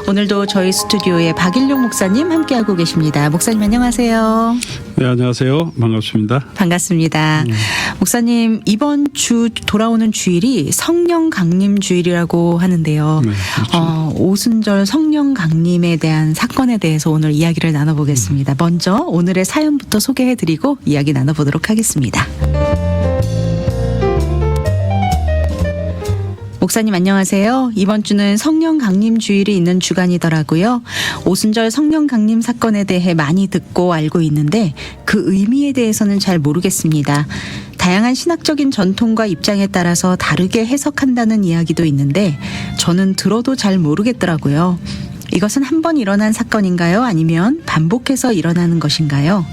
오늘도 저희 스튜디오에 박일용 목사님 함께하고 계십니다. 목사님 안녕하세요. 네, 안녕하세요. 반갑습니다. 반갑습니다. 목사님, 이번 주 돌아오는 주일이 성령 강림 주일이라고 하는데요. 네, 그렇죠. 오순절 성령 강림에 대한 사건에 대해서 오늘 이야기를 나눠보겠습니다. 먼저 오늘의 사연부터 소개해드리고 이야기 나눠보도록 하겠습니다. 목사님 안녕하세요. 이번 주는 성령 강림 주일이 있는 주간이더라고요. 오순절 성령 강림 사건에 대해 많이 듣고 알고 있는데 그 의미에 대해서는 잘 모르겠습니다. 다양한 신학적인 전통과 입장에 따라서 다르게 해석한다는 이야기도 있는데 저는 들어도 잘 모르겠더라고요. 이것은 한 번 일어난 사건인가요? 아니면 반복해서 일어나는 것인가요?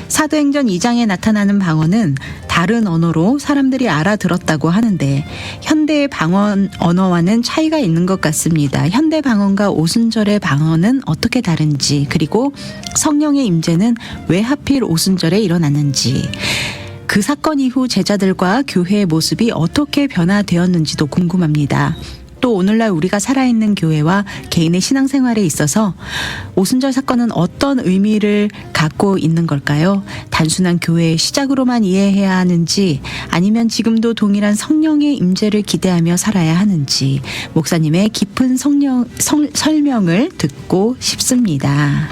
사도행전 2장에 나타나는 방언은 다른 언어로 사람들이 알아들었다고 하는데 현대의 방언 언어와는 차이가 있는 것 같습니다. 현대 방언과 오순절의 방언은 어떻게 다른지, 그리고 성령의 임재는 왜 하필 오순절에 일어났는지, 그 사건 이후 제자들과 교회의 모습이 어떻게 변화되었는지도 궁금합니다. 또 오늘날 우리가 살아있는 교회와 개인의 신앙생활에 있어서 오순절 사건은 어떤 의미를 갖고 있는 걸까요? 단순한 교회의 시작으로만 이해해야 하는지, 아니면 지금도 동일한 성령의 임재를 기대하며 살아야 하는지 목사님의 깊은 설명을 듣고 싶습니다.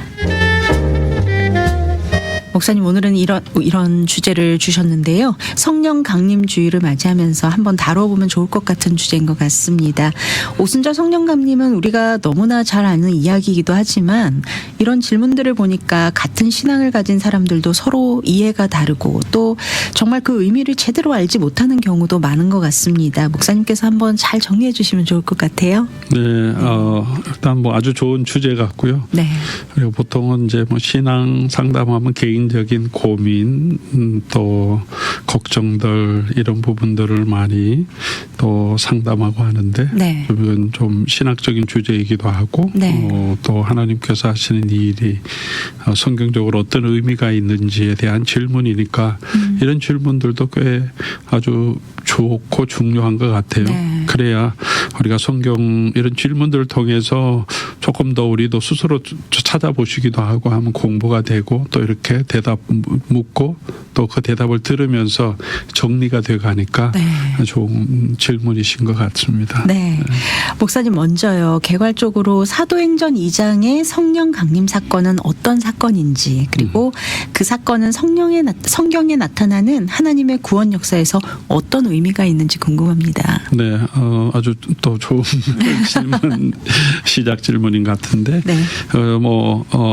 목사님, 오늘은 이런 주제를 주셨는데요. 성령 강림 주일을 맞이하면서 한번 다뤄보면 좋을 것 같은 주제인 것 같습니다. 오순절 성령 강림은 우리가 너무나 잘 아는 이야기이기도 하지만 이런 질문들을 보니까 같은 신앙을 가진 사람들도 서로 이해가 다르고 또 정말 그 의미를 제대로 알지 못하는 경우도 많은 것 같습니다. 목사님께서 한번 잘 정리해 주시면 좋을 것 같아요. 네, 일단 뭐 아주 좋은 주제 같고요. 네. 그리고 보통은 이제 뭐 신앙 상담하면 개인적인 고민, 또 걱정들 이런 부분들을 많이 또 상담하고 하는데, 네. 이건 좀 신학적인 주제이기도 하고, 네. 또 하나님께서 하시는 일이 성경적으로 어떤 의미가 있는지에 대한 질문이니까 이런 질문들도 꽤 아주 좋고 중요한 것 같아요. 네. 그래야 우리가 성경 이런 질문들을 통해서 조금 더 우리도 스스로 찾아보시기도 하고 하면 공부가 되고, 또 이렇게 대답 묻고 또 그 대답을 들으면서 정리가 돼 가니까 네. 좋은 질문이신 것 같습니다. 네. 목사님, 먼저요. 개괄적으로 사도행전 2장의 성령 강림 사건은 어떤 사건인지, 그리고 그 사건은 성경에 나타나는 하나님의 구원 역사에서 어떤 의미가 있는지 궁금합니다. 네, 아주 또 좋은 질문, 시작 질문인 것 같은데, 네.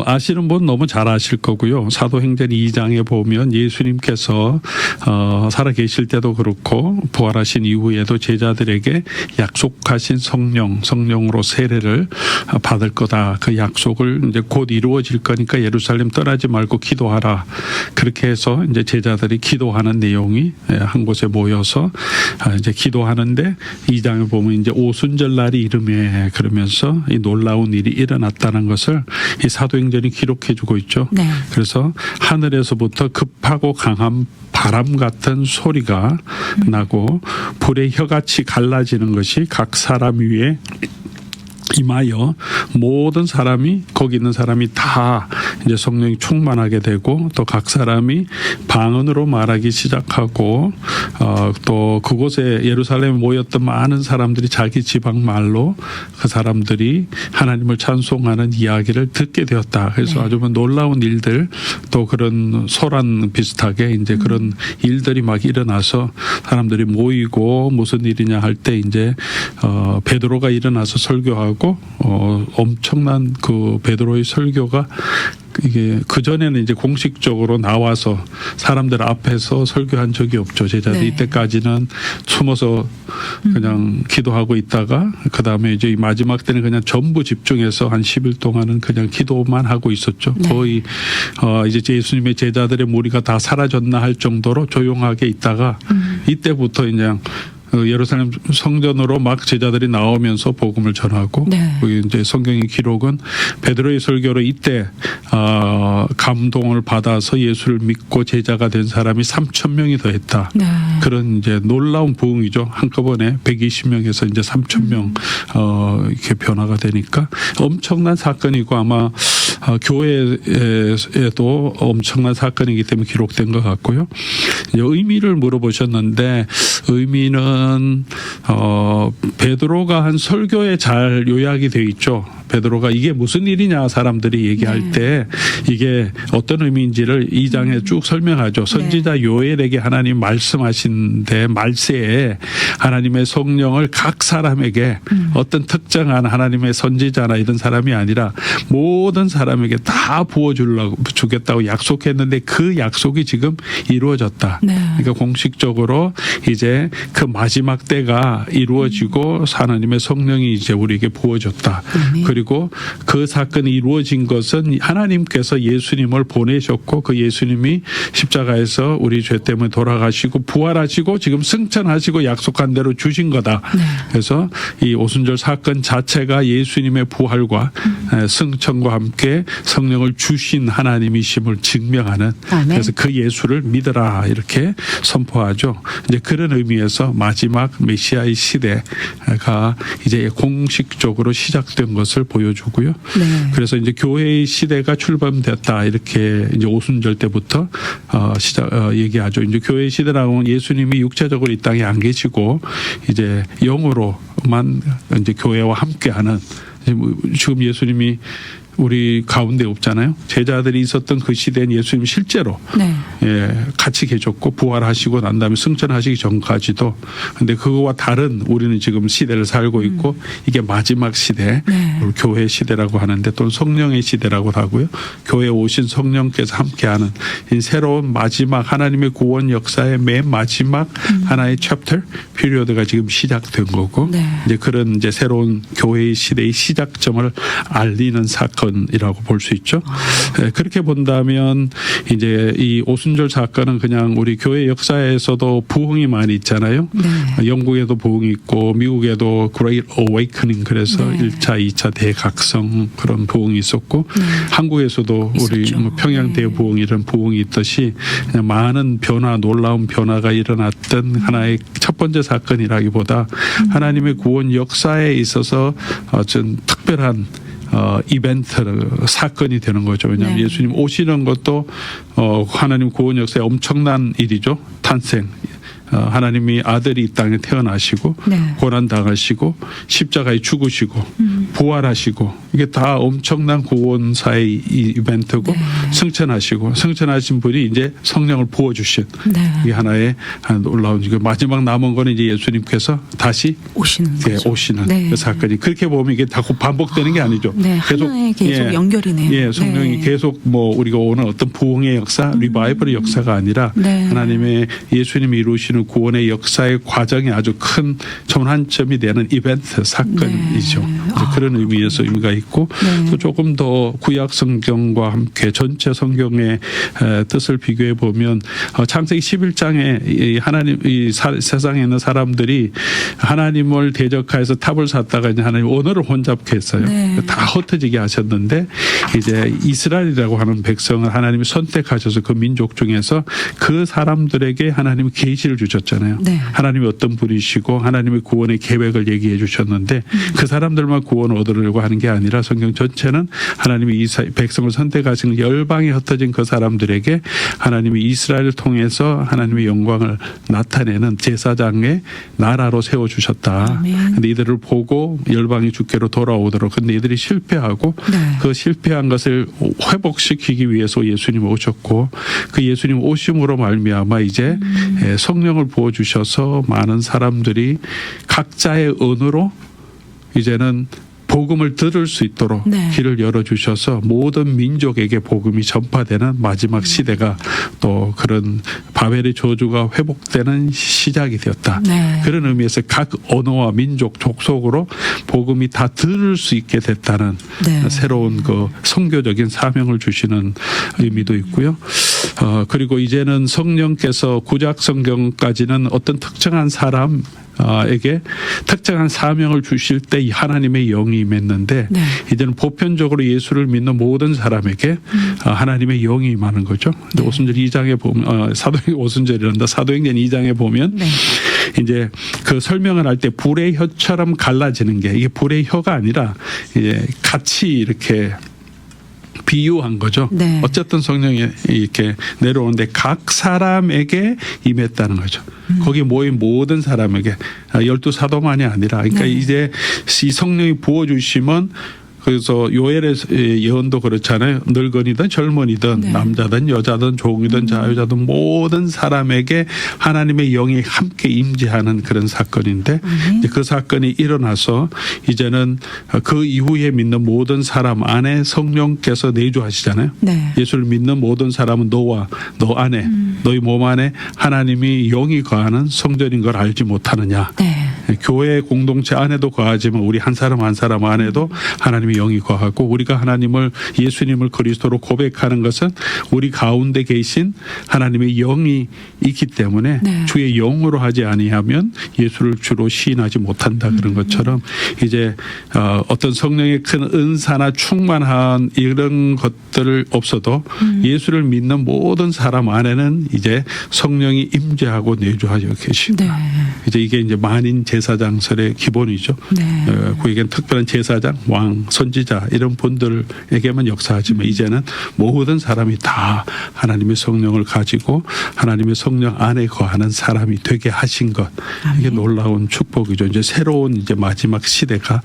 아시는 분 너무 잘 아실 거고요. 사도행전 2장에 보면 예수님께서 살아계실 때도 그렇고 부활하신 이후에도 제자들에게 약속하신 성령으로 세례를 받을 거다. 그 약속을 이제 곧 이루어질 거니까 예루살렘 떠나지 말고 기도하라. 그렇게 해서 이제 제자들이 기도하는 내용이 한 곳에 모여서 이제 기도하는데, 2장에 보면 이제 오순절 날이 이르매 그러면서 이 놀라운 일이 일어났다는 것을 이 사도행전이 기록해주고 있죠. 네. 그래서 하늘에서부터 급하고 강한 바람 같은 소리가 나고 불의 혀같이 갈라지는 것이 각 사람 위에 임하여 모든 사람이, 거기 있는 사람이 다 이제 성령이 충만하게 되고, 또 각 사람이 방언으로 말하기 시작하고, 또 그곳에 예루살렘에 모였던 많은 사람들이 자기 지방 말로 그 사람들이 하나님을 찬송하는 이야기를 듣게 되었다. 그래서 네. 아주 놀라운 일들, 또 그런 소란 비슷하게 이제 그런 일들이 막 일어나서 사람들이 모이고, 무슨 일이냐 할 때 이제 베드로가 일어나서 설교하고, 엄청난 그 베드로의 설교가, 이게 그전에는 이제 공식적으로 나와서 사람들 앞에서 설교한 적이 없죠. 제자들 네. 이때까지는 숨어서 그냥 기도하고 있다가, 그 다음에 이제 마지막 때는 그냥 전부 집중해서 한 10일 동안은 그냥 기도만 하고 있었죠. 네. 거의 이제 예수님의 제자들의 무리가 다 사라졌나 할 정도로 조용하게 있다가 이때부터 그냥 예루살렘 성전으로 막 제자들이 나오면서 복음을 전하고 네. 거기 이제 성경의 기록은 베드로의 설교로 이때 감동을 받아서 예수를 믿고 제자가 된 사람이 3,000명이 더했다. 네. 그런 이제 놀라운 부흥이죠. 한꺼번에 120명에서 이제 3,000명 이렇게 변화가 되니까 엄청난 사건이고 아마 교회에도 엄청난 사건이기 때문에 기록된 것 같고요. 이제 의미를 물어보셨는데 의미는 베드로가 한 설교에 잘 요약이 돼 있죠. 베드로가 이게 무슨 일이냐 사람들이 얘기할 때 이게 어떤 의미인지를 2장에 쭉 설명하죠. 선지자 요엘에게 하나님 말씀하신데 말세에 하나님의 성령을 각 사람에게 어떤 특정한 하나님의 선지자나 이런 사람이 아니라 모든 사람에게 다 부어주겠다고 약속했는데 그 약속이 지금 이루어졌다. 네. 그러니까 공식적으로 이제 그 마지막 때가 이루어지고 하나님의 성령이 이제 우리에게 부어졌다. 그리고 그 사건이 이루어진 것은 하나님께서 예수님을 보내셨고 그 예수님이 십자가에서 우리 죄 때문에 돌아가시고 부활하시고 지금 승천하시고 약속한 대로 주신 거다. 네. 그래서 이 오순절 사건 자체가 예수님의 부활과 승천과 함께 성령을 주신 하나님이심을 증명하는 아멘. 그래서 그 예수를 믿어라 이렇게 선포하죠. 이제 그런 의미에서 마지막 메시아의 시대가 이제 공식적으로 시작된 것을 보여주고요. 네. 그래서 이제 교회의 시대가 출범됐다 이렇게 이제 오순절 때부터 얘기하죠. 이제 교회의 시대라고는 예수님이 육체적으로 이 땅에 안 계시고 이제 영으로만 이제 교회와 함께하는 지금 예수님이 우리 가운데 없잖아요. 제자들이 있었던 그 시대엔 예수님 실제로 네. 같이 계셨고 부활하시고 난 다음에 승천하시기 전까지도 근데 그거와 다른 우리는 지금 시대를 살고 있고 이게 마지막 시대 네. 교회 시대라고 하는데 또는 성령의 시대라고 하고요. 교회에 오신 성령께서 함께하는 이 새로운 마지막 하나님의 구원 역사의 맨 마지막 하나의 챕터 피리어드가 지금 시작된 거고 네. 이제 그런 이제 새로운 교회의 시대의 시작점을 알리는 사건 이라고 볼 수 있죠. 그렇게 본다면 이제 이 오순절 사건은 그냥 우리 교회 역사에서도 부흥이 많이 있잖아요. 네. 영국에도 부흥이 있고 미국에도 Great Awakening 그래서 네. 1차, 2차 대각성 그런 부흥이 있었고 한국에서도 우리 있었죠. 뭐 평양 대부흥 이런 부흥이 있듯이 그냥 많은 변화, 놀라운 변화가 일어났던 하나의 첫 번째 사건이라기보다 하나님의 구원 역사에 있어서 좀 특별한 이벤트 사건이 되는 거죠. 왜냐하면 네. 예수님 오시는 것도 하나님 구원 역사에 엄청난 일이죠. 탄생. 하나님이 아들이 이 땅에 태어나시고 네. 고난 당하시고 십자가에 죽으시고 부활하시고 이게 다 엄청난 구원사의 이벤트고 네. 승천하신 분이 이제 성령을 부어주신 네. 이게 하나의 놀라운 마지막 남은 거는 이제 예수님께서 다시 오시는 거죠. 오시는 네. 그 사건이 그렇게 보면 이게 다 반복되는 게 아니죠. 네. 하나에 계속 연결이네요. 예, 성령이 네. 계속 뭐 우리가 오는 어떤 부흥의 역사, 리바이벌의 역사가 아니라 네. 하나님의 예수님이 이루시는 구원의 역사의 과정이 아주 큰 전환점이 되는 이벤트 사건이죠. 네. 이제 그런 의미에서 의미가 있고 네. 또 조금 더 구약 성경과 함께 전체 성경의 뜻을 비교해 보면 창세기 11장에 이 하나님 이 세상에 있는 사람들이 하나님을 대적하여서 탑을 샀다가 이제 하나님 언어를 혼잡케 했어요. 네. 다 흩어지게 하셨는데 이제 이스라엘이라고 하는 백성을 하나님이 선택하셔서 그 민족 중에서 그 사람들에게 하나님이 계시를 주셨잖아요. 네. 하나님이 어떤 분이시고 하나님의 구원의 계획을 얘기해 주셨는데 그 사람들만 구원을 얻으려고 하는 게 아니라 성경 전체는 하나님이 백성을 선택하신 열방에 흩어진 그 사람들에게 하나님이 이스라엘을 통해서 하나님의 영광을 나타내는 제사장의 나라로 세워주셨다. 근데 이들을 보고 열방이 주께로 돌아오도록 근데 이들이 실패하고 네. 그 실패한 것을 회복시키기 위해서 예수님 오셨고 그 예수님 오심으로 말미암아 이제 성령을 부어주셔서 많은 사람들이 각자의 언어로 이제는 복음을 들을 수 있도록 네. 길을 열어주셔서 모든 민족에게 복음이 전파되는 마지막 시대가 또 그런 바벨의 저주가 회복되는 시작이 되었다. 네. 그런 의미에서 각 언어와 민족, 족속으로 복음이 다 들을 수 있게 됐다는 네. 새로운 그 선교적인 사명을 주시는 의미도 있고요. 그리고 이제는 성령께서 구약 성경까지는 어떤 특정한 사람 에게 특정한 사명을 주실 때 이 하나님의 영이 임했는데 네. 이제는 보편적으로 예수를 믿는 모든 사람에게 하나님의 영이 임하는 거죠. 근데 네. 오순절 2장에 보면 사도행전 오순절이란다. 사도행전 2장에 보면 네. 이제 그 설명을 할 때 불의 혀처럼 갈라지는 게 이게 불의 혀가 아니라 이제 같이 이렇게 비유한 거죠. 네. 어쨌든 성령이 이렇게 내려오는데 각 사람에게 임했다는 거죠. 거기 모인 모든 사람에게 12사도만이 아니라 그러니까 네. 이제 이 성령이 부어주시면 그래서 요엘의 예언도 그렇잖아요. 늙은이든 젊은이든 네. 남자든 여자든 종이든 자유자든 모든 사람에게 하나님의 영이 함께 임재하는 그런 사건인데 이제 그 사건이 일어나서 이제는 그 이후에 믿는 모든 사람 안에 성령께서 내주하시잖아요. 네. 예수를 믿는 모든 사람은 너와 너 안에 너희 몸 안에 하나님이 영이 거하는 성전인 걸 알지 못하느냐. 네. 교회 공동체 안에도 거하지만 우리 한 사람 한 사람 안에도 하나님의 영이 거하고 우리가 하나님을 예수님을 그리스도로 고백하는 것은 우리 가운데 계신 하나님의 영이 있기 때문에 네. 주의 영으로 하지 아니하면 예수를 주로 시인하지 못한다 그런 것처럼 이제 어떤 성령의 큰 은사나 충만한 이런 것들을 없어도 예수를 믿는 모든 사람 안에는 이제 성령이 임재하고 내주하여 계시고 네. 이제 이게 이제 만인 제사장설의 기본이죠. 네. 그에겐 특별한 제사장, 왕, 선지자 이런 분들에게만 역사하지만 이제는 모든 사람이 다 하나님의 성령을 가지고 하나님의 성령 안에 거하는 사람이 되게 하신 것. 이게 놀라운 축복이죠. 이제 새로운 이제 마지막 시대가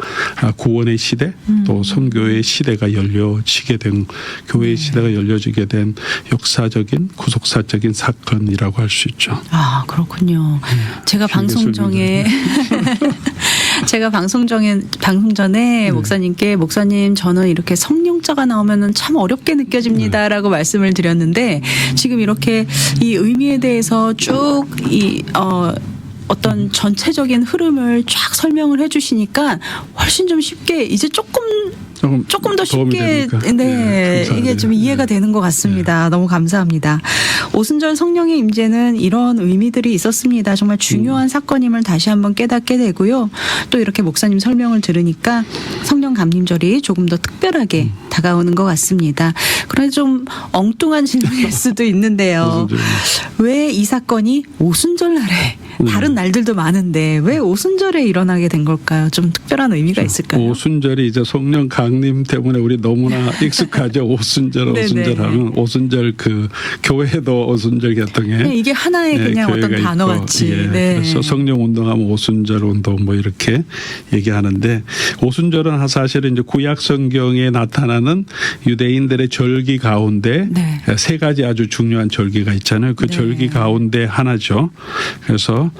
구원의 시대 또 선교의 시대가 열려지게 된 교회의 시대가 열려지게 된 역사적인 구속사적인 사건이라고 할 수 있죠. 아, 그렇군요. 제가 방송 전에 방송 전에 목사님께 목사님 저는 이렇게 성령자가 나오면은 참 어렵게 느껴집니다라고 말씀을 드렸는데 지금 이렇게 이 의미에 대해서 쭉 어떤 전체적인 흐름을 쫙 설명을 해주시니까 훨씬 좀 쉽게 이제 조금 더 쉽게 네, 이게 좀 이해가 되는 것 같습니다. 너무 감사합니다. 오순절 성령의 임재는 이런 의미들이 있었습니다. 정말 중요한 사건임을 다시 한번 깨닫게 되고요. 또 이렇게 목사님 설명을 들으니까 성령 감림절이 조금 더 특별하게 다가오는 것 같습니다. 그런데 좀 엉뚱한 질문일 수도 있는데요. 왜 이 사건이 오순절 날에 다른 날들도 많은데 왜 오순절에 일어나게 된 걸까요? 좀 특별한 의미가 있을까요? 오순절이 이제 성령 강림 때문에 우리 너무나 익숙하죠. 오순절 하면 오순절 그 교회도 오순절 개통에 네, 이게 하나의 그냥 어떤 단어 같이. 네. 그래서 성령 운동하면 오순절 운동 뭐 이렇게 얘기하는데 오순절은 사실은 이제 구약 성경에 나타나는 유대인들의 절기 가운데 네. 세 가지 아주 중요한 절기가 있잖아요. 그 네. 절기 가운데 하나죠. 그래서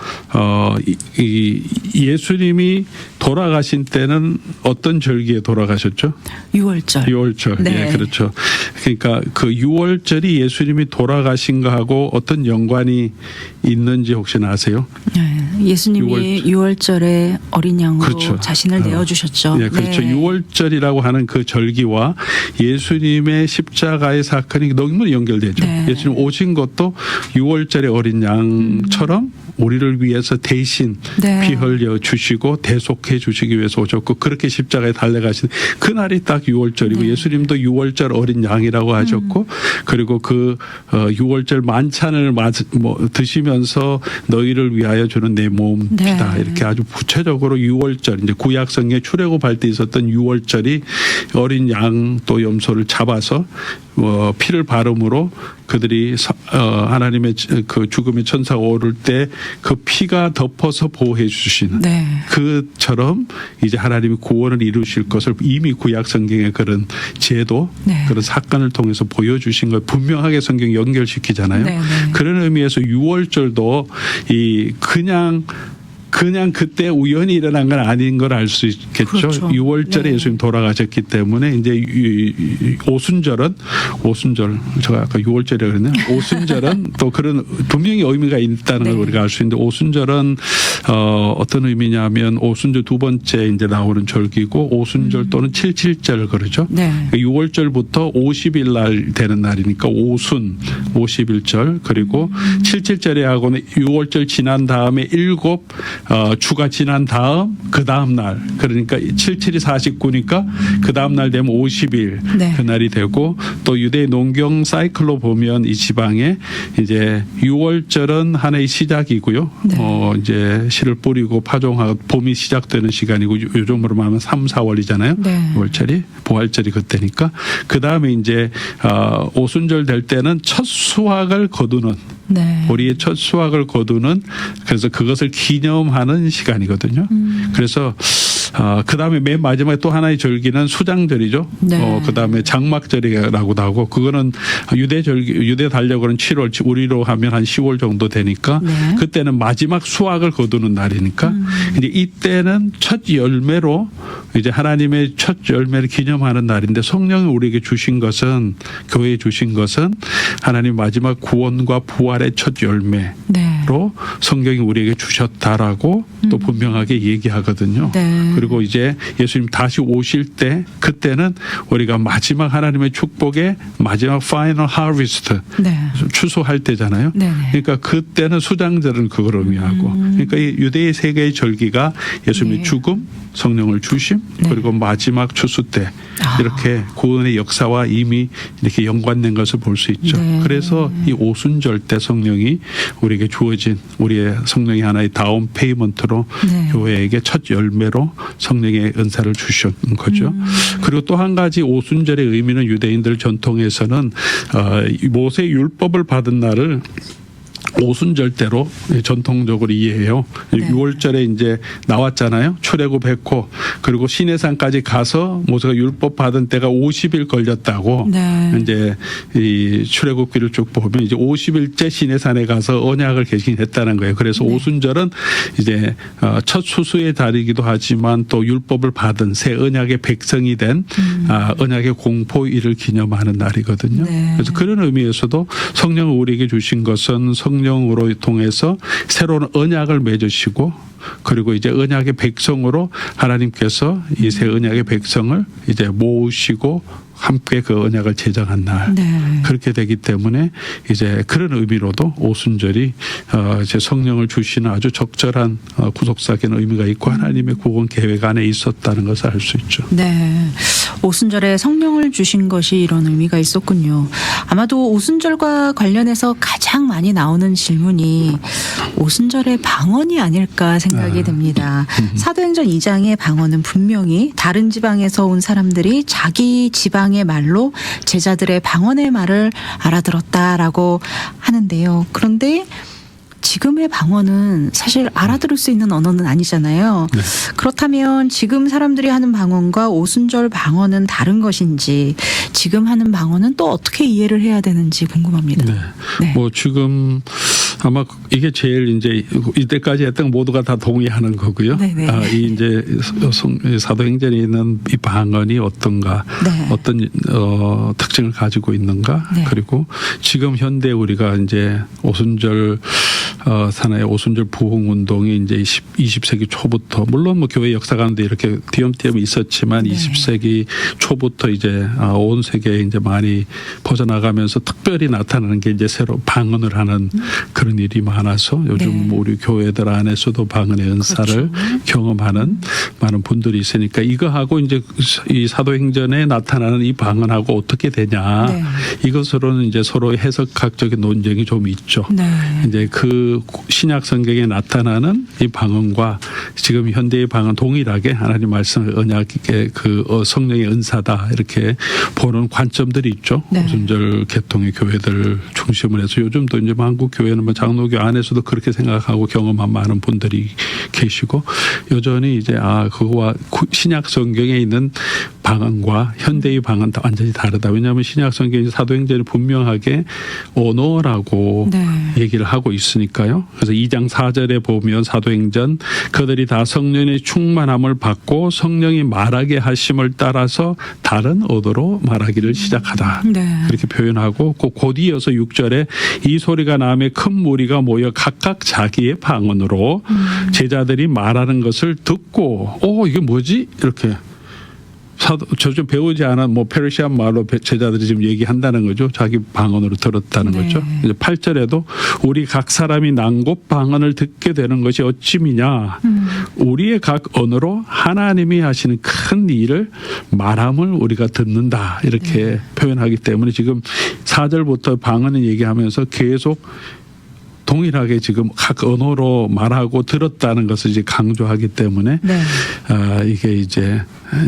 이 예수님이 돌아가신 때는 어떤 절기에 돌아가셨죠? 6월절. 6월절. 네. 예, 그렇죠. 그러니까 그 6월절이 예수님이 돌아가신 거하고 어떤 연관이 있는지 혹시 아세요? 네, 예수님이 6월절에 어린 양으로 그렇죠. 자신을 내어주셨죠. 네, 그렇죠. 네. 6월절이라고 하는 그 절기와 예수님의 십자가의 사건이 너무 연결되죠. 네. 예수님 오신 것도 6월절의 어린 양처럼 우리를 위해서 대신 네. 피 흘려 주시고 대속해 주시기 위해서 오셨고 그렇게 십자가에 달려가신 그날이 딱 6월절이고 네. 예수님도 6월절 어린 양이라고 하셨고 그리고 그 6월절 만찬을 드시면서 너희를 위하여 주는 내 몸 피다. 네. 이렇게 아주 구체적으로 6월절 이제 구약성에 출애굽할 때 있었던 6월절이 어린 양 또 염소를 잡아서 피를 바름으로 그들이 하나님의 그 죽음의 천사가 오를 때 그 피가 덮어서 보호해 주시는 네. 그처럼 이제 하나님이 구원을 이루실 것을 이미 구약 성경의 그런 제도 네. 그런 사건을 통해서 보여주신 걸 분명하게 성경이 연결시키잖아요. 네, 네. 그런 의미에서 6월절도 이 그냥 그때 우연히 일어난 건 아닌 걸 알 수 있겠죠. 그렇죠. 6월절에 네. 예수님 돌아가셨기 때문에 이제 오순절 제가 아까 6월절이라고 그랬네요. 오순절은 또 그런 분명히 의미가 있다는 걸 네. 우리가 알 수 있는데 오순절은 어떤 의미냐면 오순절 두 번째 이제 나오는 절기고 오순절 또는 77절 그러죠. 네. 6월절부터 50일 날 되는 날이니까 오순 50일절 그리고 77절에 하고는 6월절 지난 다음에 7 주가 지난 다음 그 다음 날 그러니까 77이 49니까 그 다음 날 되면 50일 네. 그날이 되고 또 유대 농경 사이클로 보면 이 지방에 이제 6월절은 한 해의 시작이고요. 네. 이제 씨를 뿌리고 파종하고 봄이 시작되는 시간이고 요즘으로 말하면 3, 4월이잖아요. 네. 6월절이 부활절이 그때니까 그 다음에 이제 오순절 될 때는 첫 수확을 거두는 네. 우리의 첫 수확을 거두는 그래서 그것을 기념하는 시간이거든요. 그래서 그 다음에 맨 마지막에 또 하나의 절기는 수장절이죠. 네. 그 다음에 장막절이라고도 하고 그거는 유대 달력으로는 7월, 우리로 하면 한 10월 정도 되니까 네. 그때는 마지막 수확을 거두는 날이니까 이제 이때는 첫 열매로 이제 하나님의 첫 열매를 기념하는 날인데 성령이 우리에게 주신 것은 교회에 주신 것은 하나님 마지막 구원과 부활의 첫 열매로 네. 성경이 우리에게 주셨다라고 또 분명하게 얘기하거든요. 네. 그리고 이제 예수님 다시 오실 때 그때는 우리가 마지막 하나님의 축복의 마지막 파이널 하비스트 네. 추수할 때잖아요. 네. 그러니까 그때는 수장절은 그걸 의미하고 그러니까 이 유대의 세 개의 절기가 예수님의 네. 죽음, 성령을 주심 네. 그리고 마지막 추수 때 이렇게 구원의 역사와 이미 이렇게 연관된 것을 볼 수 있죠. 네. 그래서 이 오순절 때 성령이 우리에게 주어진 우리의 성령의 하나의 다운 페이먼트로 네. 교회에게 첫 열매로 성령의 은사를 주신 거죠. 그리고 또 한 가지 오순절의 의미는 유대인들 전통에서는 모세 율법을 받은 날을 오순절 때로 전통적으로 이해해요. 네. 6월절에 이제 나왔잖아요. 출애굽했고 그리고 시내산까지 가서 모세가 율법 받은 때가 50일 걸렸다고. 네. 이제 이 출애굽기를 쭉 보면 이제 50일째 시내산에 가서 언약을 개신했다는 거예요. 그래서 네. 오순절은 이제 첫 수수의 달이기도 하지만 또 율법을 받은 새 언약의 백성이 된 언약의 공포일을 기념하는 날이거든요. 네. 그래서 그런 의미에서도 성령을 우리에게 주신 것은 성령으로 통해서 새로운 언약을 맺으시고 그리고 이제 언약의 백성으로 하나님께서 이 새 언약의 백성을 이제 모으시고 함께 그 언약을 제정한 날 네. 그렇게 되기 때문에 이제 그런 의미로도 오순절이 이제 성령을 주시는 아주 적절한 구속사적인 의미가 있고 하나님의 구원 계획 안에 있었다는 것을 알 수 있죠. 네. 오순절에 성령을 주신 것이 이런 의미가 있었군요. 아마도 오순절과 관련해서 가장 많이 나오는 질문이 오순절의 방언이 아닐까 생각이 듭니다. 사도행전 2장의 방언은 분명히 다른 지방에서 온 사람들이 자기 지방의 말로 제자들의 방언의 말을 알아들었다라고 하는데요. 그런데 지금의 방언은 사실 알아들을 수 있는 언어는 아니잖아요. 네. 그렇다면 지금 사람들이 하는 방언과 오순절 방언은 다른 것인지 지금 하는 방언은 또 어떻게 이해를 해야 되는지 궁금합니다. 네. 네. 뭐 지금 아마 이게 제일 이제 이때까지 했던 모두가 다 동의하는 거고요. 네네. 이 이제 사도행전에 있는 이 방언이 어떤가, 네. 어떤 특징을 가지고 있는가, 네. 그리고 지금 현대 우리가 이제 오순절 산하의 오순절 부흥 운동이 이제 20세기 초부터 물론 뭐 교회 역사 가운데 이렇게 띄엄띄엄 있었지만 네. 20세기 초부터 이제 온 세계에 이제 많이 퍼져나가면서 특별히 나타나는 게 이제 새로 방언을 하는 그런 일이 많아서 요즘 네. 우리 교회들 안에서도 방언의 은사를 그렇죠. 경험하는 많은 분들이 있으니까 이거하고 이제 이 사도행전에 나타나는 이 방언하고 어떻게 되냐 네. 이것으로는 이제 서로 해석학적인 논쟁이 좀 있죠. 네. 이제 그 신약 성경에 나타나는 이 방언과 지금 현대의 방언 동일하게 하나님 말씀 언약의 그 성령의 은사다 이렇게 보는 관점들이 있죠. 네. 오순절 계통의 교회들 중심으로 해서 요즘도 이제 한국 교회는 뭐 장로교 안에서도 그렇게 생각하고 경험한 많은 분들이 계시고 여전히 이제 그거와 신약 성경에 있는 방언과 현대의 방언 완전히 다르다. 왜냐하면 신약 성경이 사도행전이 분명하게 언어라고 네. 얘기를 하고 있으니까요. 그래서 2장 4절에 보면 사도행전 그들이 다 성령의 충만함을 받고 성령이 말하게 하심을 따라서 다른 언어로 말하기를 시작하다. 네. 그렇게 표현하고 곧 이어서 6절에 이 소리가 나며 큰 무리가 모여 각각 자기의 방언으로 제자들이 말하는 것을 듣고 이게 뭐지? 이렇게 저 좀 배우지 않은 뭐 페르시안 말로 제자들이 지금 얘기한다는 거죠. 자기 방언으로 들었다는 네. 거죠. 이제 8절에도 우리 각 사람이 난곳 방언을 듣게 되는 것이 어찌미냐. 우리의 각 언어로 하나님이 하시는 큰 일을 말함을 우리가 듣는다. 이렇게 표현하기 때문에 지금 4절부터 방언을 얘기하면서 계속 동일하게 지금 각 언어로 말하고 들었다는 것을 이제 강조하기 때문에 네. 이게 이제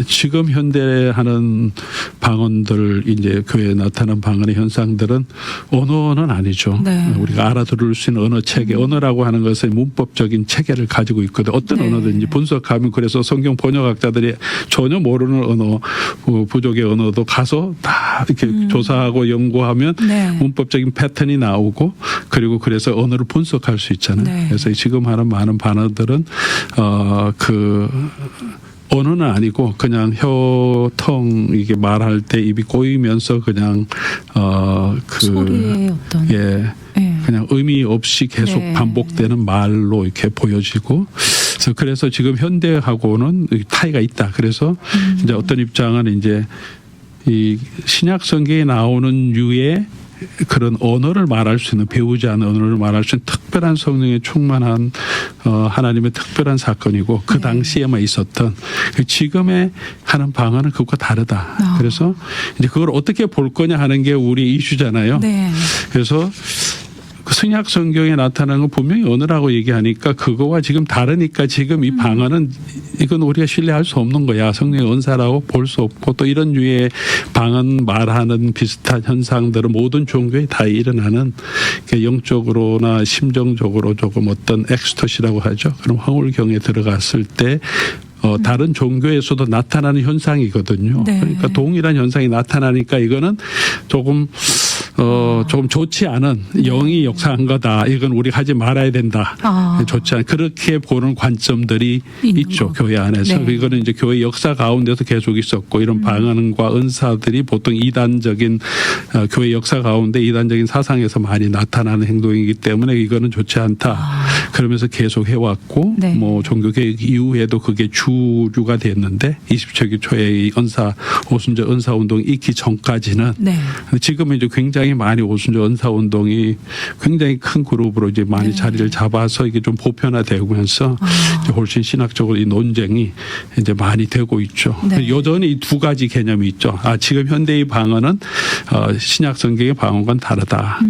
지금 현대 하는 방언들 이제 교회에 나타나는 방언의 현상들은 언어는 아니죠. 네. 우리가 알아들을 수 있는 언어 체계, 언어라고 하는 것은 문법적인 체계를 가지고 있거든. 어떤 네. 언어든지 분석하면 그래서 성경 번역학자들이 전혀 모르는 언어, 부족의 언어도 가서 다 이렇게 조사하고 연구하면 네. 문법적인 패턴이 나오고 그리고 그래서 언어를 분석할 수 있잖아요. 네. 그래서 지금 하는 많은 반어들은 그 언어는 아니고 그냥 혀통 이게 말할 때 입이 꼬이면서 그냥 그 소리의 어떤 예. 네. 그냥 의미 없이 계속 네. 반복되는 말로 이렇게 보여지고 그래서 지금 현대하고는 차이가 있다. 그래서 이제 어떤 입장은 이제 이 신약 성경에 나오는 류의 그런 언어를 말할 수 있는 배우지 않은 언어를 말할 수 있는 특별한 성령에 충만한 하나님의 특별한 사건이고 그 당시에만 있었던 지금의 하는 방언은 그것과 다르다. 그래서 이제 그걸 어떻게 볼 거냐 하는 게 우리 이슈잖아요. 네. 그래서 그 신약 성경에 나타나는 건 분명히 언어라고 얘기하니까 그거와 지금 다르니까 지금 이 방언은 이건 우리가 신뢰할 수 없는 거야. 성령의 은사라고 볼 수 없고 또 이런 류의 방언 말하는 비슷한 현상들은 모든 종교에 다 일어나는 영적으로나 심정적으로 조금 어떤 엑스터시라고 하죠. 그럼 황홀경에 들어갔을 때 다른 종교에서도 나타나는 현상이거든요. 네. 그러니까 동일한 현상이 나타나니까 이거는 조금 좋지 않은 영이 역사한 거다. 이건 우리가 하지 말아야 된다. 좋지 않은 그렇게 보는 관점들이 있죠. 거고. 교회 안에서. 네. 이거는 이제 교회 역사 가운데서 계속 있었고 이런 방언과 은사들이 보통 이단적인 교회 역사 가운데 이단적인 사상에서 많이 나타나는 행동이기 때문에 이거는 좋지 않다. 그러면서 계속 해왔고 네. 뭐 종교개혁 이후에도 그게 주류가 됐는데 20세기 초에 이 오순절 은사운동이 있기 전까지는 네. 지금은 이제 굉장히 많이 오순절 은사운동이 굉장히 큰 그룹으로 이제 많이 네. 자리를 잡아서 이게 좀 보편화되면서 이제 훨씬 신학적으로 이 논쟁이 이제 많이 되고 있죠. 네. 여전히 이 두 가지 개념이 있죠. 지금 현대의 방언은 신약 성경의 방언과는 다르다.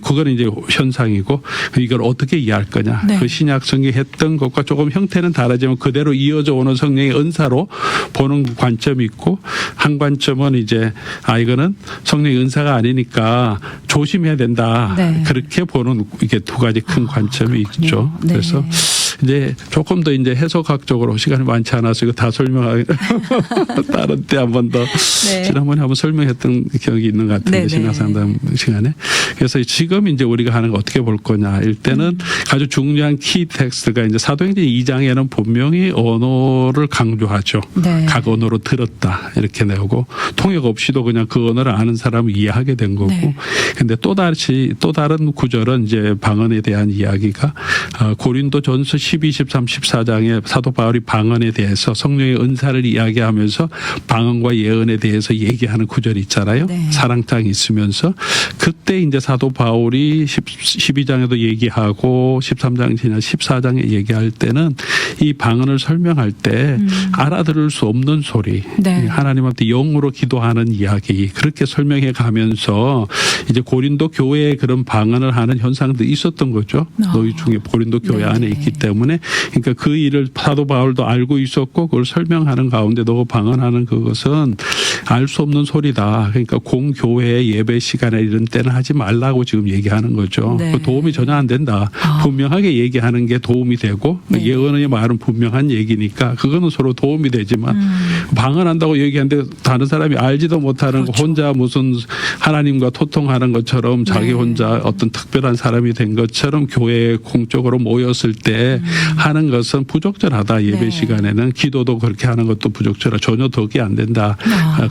그거는 이제 현상이고 이걸 어떻게 이해할 거냐. 네. 그 신약 성경이 했던 것과 조금 형태는 다르지만 그대로 이어져 오는 성령의 은사로 보는 관점이 있고 한 관점은 이제 이거는 성령의 은사가 아니니까 조심해야 된다. 네. 그렇게 보는 이게 두 가지 큰 관점이 그렇군요. 있죠. 네. 그래서 이제 조금 더 이제 해석학적으로 시간이 많지 않아서 이거 다 설명하기 다른 때 한 번 더 네. 지난번에 한번 설명했던 기억이 있는 것 같은데 네, 네. 신학상담 시간에 그래서 지금 이제 우리가 하는 거 어떻게 볼 거냐 일 때는 아주 중요한 키 텍스트가 이제 사도행전 2장에는 분명히 언어를 강조하죠. 네. 각 언어로 들었다 이렇게 내고 통역 없이도 그냥 그 언어를 아는 사람을 이해하게 된 거고 네. 근데 또 다른 구절은 이제 방언에 대한 이야기가 고린도전서 12, 13, 14장에 사도 바울이 방언에 대해서 성령의 은사를 이야기하면서 방언과 예언에 대해서 얘기하는 구절이 있잖아요. 네. 사랑장이 있으면서 그때 이제 사도 바울이 12장에도 얘기하고 13장 지나 14장에 얘기할 때는 이 방언을 설명할 때 알아들을 수 없는 소리 네. 하나님한테 영으로 기도하는 이야기 그렇게 설명해 가면서 이제 고린도 교회에 그런 방언을 하는 현상도 있었던 거죠. 너희 중에 고린도 교회 안에 있기 때문에 그러니까 그 일을 사도 바울도 알고 있었고 그걸 설명하는 가운데 너가 방언하는 그것은 알 수 없는 소리다. 그러니까 공교회 예배 시간에 이런 때는 하지 말라고 지금 얘기하는 거죠. 네. 그 도움이 전혀 안 된다. 분명하게 얘기하는 게 도움이 되고 네. 예언의 말은 분명한 얘기니까 그거는 서로 도움이 되지만 방언한다고 얘기하는데 다른 사람이 알지도 못하는 그렇죠. 혼자 무슨 하나님과 소통하는 것처럼 자기 네. 혼자 어떤 특별한 사람이 된 것처럼 교회에 공적으로 모였을 때 하는 것은 부적절하다. 예배 네. 시간에는 기도도 그렇게 하는 것도 부적절하다. 전혀 덕이 안 된다.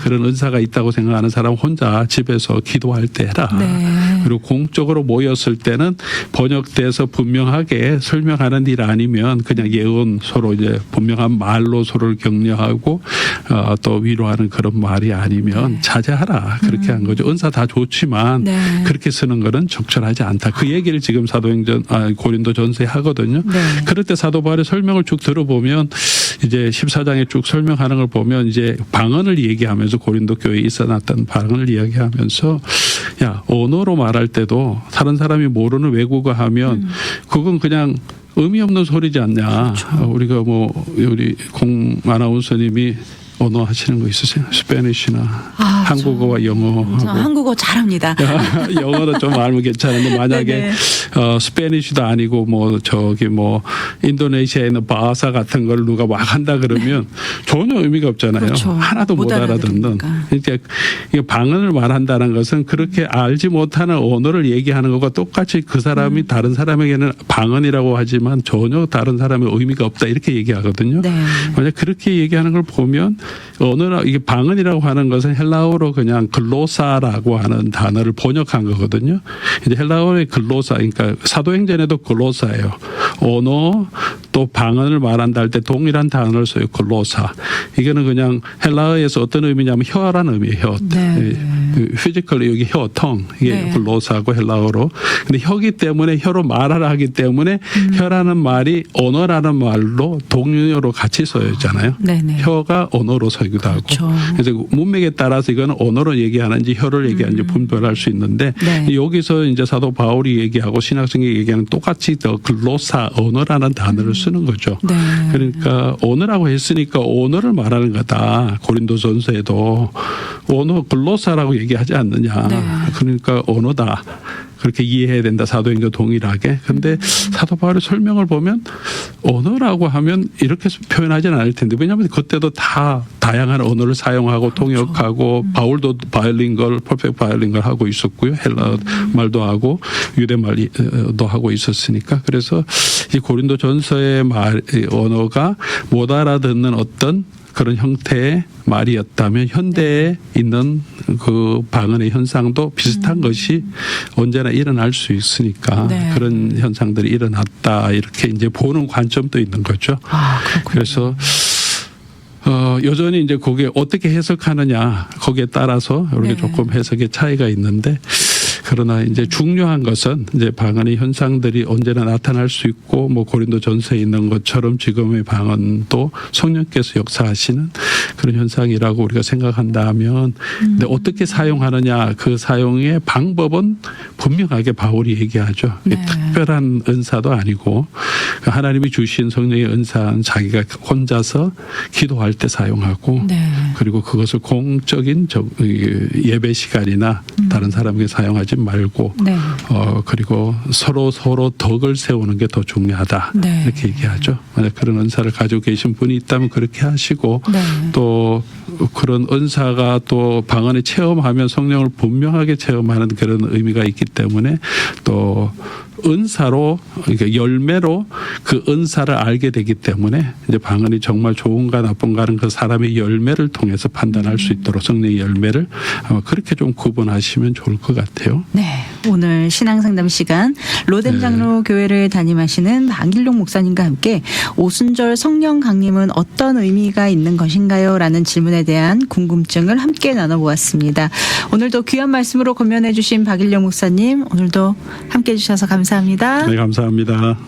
그런 은사가 있다고 생각하는 사람 혼자 집에서 기도할 때 해라. 네. 그리고 공적으로 모였을 때는 번역돼서 분명하게 설명하는 일 아니면 그냥 예언 서로 이제 분명한 말로 서로를 격려하고 또 위로하는 그런 말이 아니면 자제하라. 그렇게 한 거죠. 은사 다 좋지만 네. 그렇게 쓰는 거는 적절하지 않다. 그 얘기를 지금 고린도전서에 하거든요. 네. 그럴 때 사도 바울의 설명을 쭉 들어보면 이제 14장에 쭉 설명하는 걸 보면 이제 방언을 얘기하면서 고린도 교회에 있어놨던 방언을 이야기하면서 야, 언어로 말할 때도 다른 사람이 모르는 외국어 하면 그건 그냥 의미 없는 소리지 않냐. 우리가 우리 공 아나운서님이 언어 하시는 거 있으세요? 스페니쉬나 한국어와 영어. 저 한국어 잘합니다. 영어는 좀 알면 괜찮은데 만약에 네네. 스페니쉬도 아니고 인도네시아에 있는 바하사 같은 걸 누가 막 한다 그러면 전혀 의미가 없잖아요. 그렇죠. 하나도 못 알아듣는. 그러니까 이게 방언을 말한다는 것은 그렇게 알지 못하는 언어를 얘기하는 것과 똑같이 그 사람이 다른 사람에게는 방언이라고 하지만 전혀 다른 사람의 의미가 없다 이렇게 얘기하거든요. 네. 만약 그렇게 얘기하는 걸 보면 언어라 이게 방언이라고 하는 것은 헬라어로 그냥 글로사라고 하는 단어를 번역한 거거든요. 이제 헬라어의 글로사, 그러니까 사도행전에도 글로사예요. 언어 또 방언을 말한다 할 때 동일한 단어를 써요. 글로사. 이거는 그냥 헬라어에서 어떤 의미냐면 혀라는 의미예요. 혀. 네. 피지컬리 여기 혀, 텅 이게 네. 글로사고 헬라어로. 근데 혀기 때문에 혀로 말하라 하기 때문에 혀라는 말이 언어라는 말로 동료로 같이 써있잖아요. 네네. 혀가 언어로 서기도 하고. 그렇죠. 그래서 문맥에 따라서 이거는 언어로 얘기하는지 혀를 얘기하는지 분별할 수 있는데 네. 여기서 이제 사도 바울이 얘기하고 신학생이 얘기하는 똑같이 더 글로사 언어라는 단어를 쓰는 거죠. 네. 그러니까 언어라고 했으니까 언어를 말하는 거다. 고린도전서에도 언어 글로사라고 얘기하지 않느냐. 네. 그러니까 언어다. 그렇게 이해해야 된다. 사도행전 동일하게. 근데 사도 바울의 설명을 보면 언어라고 하면 이렇게 표현하지는 않을 텐데 왜냐하면 그때도 다 다양한 언어를 사용하고 통역하고 바울도 바이링걸, 퍼펙트 바이링걸 하고 있었고요. 헬라 말도 하고 유대 말도 하고 있었으니까. 그래서 이 고린도전서의 언어가 못 알아듣는 어떤 그런 형태의 말이었다면 현대에 있는 그 방언의 현상도 비슷한 것이 언제나 일어날 수 있으니까 네. 그런 현상들이 일어났다 이렇게 이제 보는 관점도 있는 거죠. 그래서 여전히 이제 그게 어떻게 해석하느냐 거기에 따라서 이렇게 네. 조금 해석의 차이가 있는데 그러나 이제 중요한 것은 이제 방언의 현상들이 언제나 나타날 수 있고 고린도전서에 있는 것처럼 지금의 방언도 성령께서 역사하시는 그런 현상이라고 우리가 생각한다면 근데 어떻게 사용하느냐 그 사용의 방법은 분명하게 바울이 얘기하죠. 네. 특별한 은사도 아니고 하나님이 주신 성령의 은사는 자기가 혼자서 기도할 때 사용하고 네. 그리고 그것을 공적인 예배 시간이나 다른 사람에게 사용하지 말고 네. 그리고 서로 덕을 세우는 게 더 중요하다. 네. 이렇게 얘기하죠. 만약 그런 은사를 가지고 계신 분이 있다면 그렇게 하시고 네. 또 그런 은사가 또 방언에 체험하면 성령을 분명하게 체험하는 그런 의미가 있기 때문에 또 은사로 그러니까 열매로 그 은사를 알게 되기 때문에 이제 방언이 정말 좋은가 나쁜가는 그 사람의 열매를 통해서 판단할 수 있도록 성령의 열매를 아마 그렇게 좀 구분하시면 좋을 것 같아요. 네, 오늘 신앙상담 시간 로뎀 장로 교회를 담임하시는 박일용 목사님과 함께 오순절 성령 강림은 어떤 의미가 있는 것인가요? 라는 질문에 대한 궁금증을 함께 나눠보았습니다. 오늘도 귀한 말씀으로 권면해 주신 박일용 목사님 오늘도 함께 해주셔서 감사합니다. 네, 감사합니다.